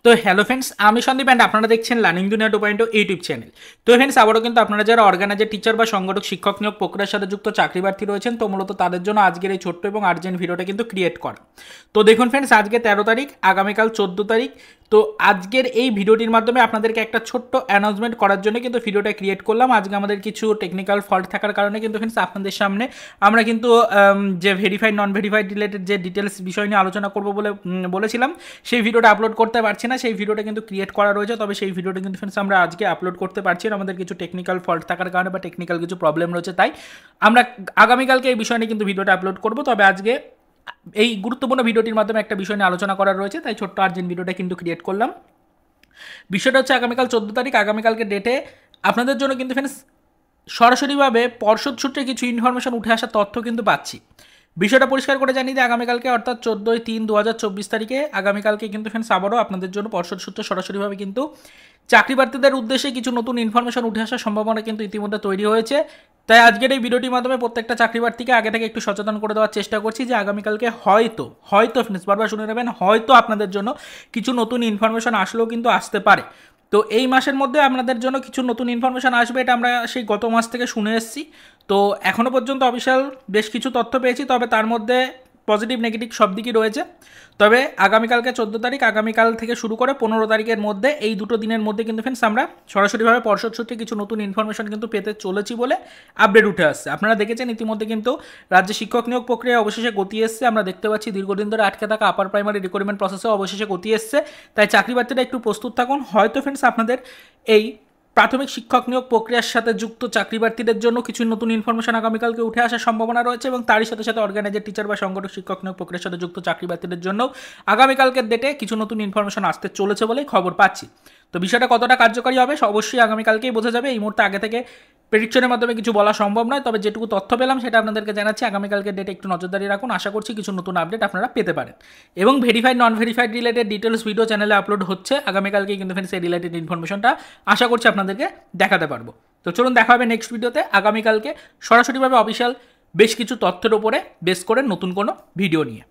তো hello friends, আমি Sandeep and আপনারা দেখছেন লার্নিং দুনিয়া 2.0 ইউটিউব চ্যানেল। তো ফ্রেন্ডস, আবারও কিন্তু আপনারা যারা অর্গানাইজার টিচার বা সংগঠক শিক্ষক নিয়োগ প্রক্রিয়ার সাথে যুক্ত চাকরি প্রার্থী রয়েছেন, তো মূলত তাদের জন্য আজকের এই ছোট্ট এবং আর্জেন্ট ভিডিওটা কিন্তু ক্রিয়েট করা। তো দেখুন ফ্রেন্ডস, আজকে 13 তারিখ, আগামীকাল 14 তারিখ। তো আজকের এই ভিডিওটির মাধ্যমে আপনাদেরকে একটা ছোট্ট অ্যানাউন্সমেন্ট করার জন্য কিন্তু ভিডিওটা ক্রিয়েট করলাম। আজকে আমাদের কিছু টেকনিক্যাল ফল্ট থাকার কারণে কিন্তু ফ্রেন্ডস আপনাদের সামনে আমরা কিন্তু যে ভেরিফাইড নন ভেরিফাইড রিলেটেড যে ডিটেলস বিষয় নিয়ে আলোচনা করবো বলে বলেছিলাম, সেই ভিডিওটা আপলোড করতে পারছি না। সেই ভিডিওটা কিন্তু ক্রিয়েট করা রয়েছে, তবে সেই ভিডিওটা কিন্তু ফ্রেন্ডস আমরা আজকে আপলোড করতে পারছি না, আমাদের কিছু টেকনিক্যাল ফল্ট থাকার কারণে বা টেকনিক্যাল কিছু প্রবলেম রয়েছে। তাই আমরা আগামীকালকে এই বিষয় নিয়ে কিন্তু ভিডিওটা আপলোড করবো। তবে আজকে এই গুরুত্বপূর্ণ ভিডিওটির মাধ্যমে একটা বিষয় নিয়ে আলোচনা করার রয়েছে, তাই ছোট্ট আর্জেন্ট ভিডিওটা কিন্তু ক্রিয়েট করলাম। বিষয়টা হচ্ছে আগামীকাল 14 তারিখ, আগামীকালকে ডেটে আপনাদের জন্য কিন্তু ফ্রেন্ডস সরাসরিভাবে পর্ষদ সূত্রে কিছু ইনফরমেশন উঠে আসার তথ্য কিন্তু পাচ্ছি। বিষয়টা পরিষ্কার করে জানিয়ে দিই, আগামীকালকে অর্থাৎ 14/3/2024 তারিখে আগামীকালকে কিন্তু ফ্রেন্ডস আবারও আপনাদের জন্য পর্ষদ সূত্রে সরাসরিভাবে কিন্তু চাকরি প্রার্থীদের উদ্দেশ্যে কিছু নতুন ইনফরমেশন উঠে আসার সম্ভাবনা কিন্তু ইতিমধ্যে তৈরি হয়েছে। তাই আজকের এই ভিডিওটির মাধ্যমে প্রত্যেকটা চাকরি প্রার্থীকে আগে থেকে একটু সচেতন করে দেওয়ার চেষ্টা করছি যে আগামীকালকে হয়তো ফ্রেন্ডস বারবার শুনে নেবেন, হয়তো আপনাদের জন্য কিছু নতুন ইনফরমেশন আসলেও কিন্তু আসতে পারে। তো এই মাসের মধ্যে আপনাদের জন্য কিছু নতুন ইনফরমেশন আসবে, এটা আমরা সেই গত মাস থেকে শুনে এসেছি। তো এখনও পর্যন্ত অফিসিয়াল বেশ কিছু তথ্য পেয়েছি, তবে তার মধ্যে পজিটিভ নেগেটিভ সব দিকই রয়েছে। তবে আগামীকালকে 14 তারিখ, আগামীকাল থেকে শুরু করে 15 তারিখের মধ্যে, এই দুটো দিনের মধ্যে কিন্তু ফ্রেন্ডস আমরা সরাসরিভাবে পর্ষদ সূত্রে কিছু নতুন ইনফরমেশন কিন্তু পেতে চলেছি বলে আপডেট উঠে আসছে। আপনারা দেখেছেন ইতিমধ্যে কিন্তু রাজ্যে শিক্ষক নিয়োগ প্রক্রিয়া অবশেষে গতি এসছে। আমরা দেখতে পাচ্ছি দীর্ঘদিন ধরে আটকে থাকা আপার প্রাইমারি রিক্রুটমেন্ট প্রসেসে অবশেষে গতি এসছে। তাই চাকরি প্রার্থীরা একটু প্রস্তুত থাকুন। হয়তো ফ্রেন্ডস আপনাদের এই প্রাথমিক শিক্ষক নিয়োগ প্রক্রিয়ার সাথে যুক্ত চাকরি প্রার্থীদের জন্য কিছু নতুন ইনফরমেশন আগামীকালকে উঠে আসার সম্ভাবনা রয়েছে, এবং তারই সাথে সাথে অর্গানাইজার টিচার বা সংগঠক শিক্ষক নিয়োগ প্রক্রিয়ার সাথে যুক্ত চাকরি প্রার্থীদের জন্য আগামীকালকের ডেটে কিছু নতুন ইনফরমেশন আসতে চলেছে বলেই খবর পাচ্ছি। তো বিষয়টা কতটা কার্যকরী হবে অবশ্যই আগামীকালকেই বোঝা যাবে। এই মুহূর্তে আগে থেকে প্রেডিকশনের মাধ্যমে কিছু বলা সম্ভব নয়, তবে যেটুকু তথ্য পেলাম সেটা আপনাদেরকে জানাচ্ছি। আগামীকালকে ডেটে একটু নজরদারি রাখুন, আশা করছি কিছু নতুন আপডেট আপনারা পেতে পারেন। এবং ভেরিফাইড নন ভেরিফাইড রিলেটেড ডিটেলস ভিডিও চ্যানেলে আপলোড হচ্ছে আগামীকালকে, কিন্তু সেই রিলেটেড ইনফরমেশনটা আশা করছি আপনাদেরকে দেখাতে পারবো। তো চলুন দেখা হবে নেক্সট ভিডিওতে আগামীকালকে সরাসরিভাবে অফিসিয়াল বেশ কিছু তথ্যের উপরে বেস করে নতুন কোনো ভিডিও নিয়ে।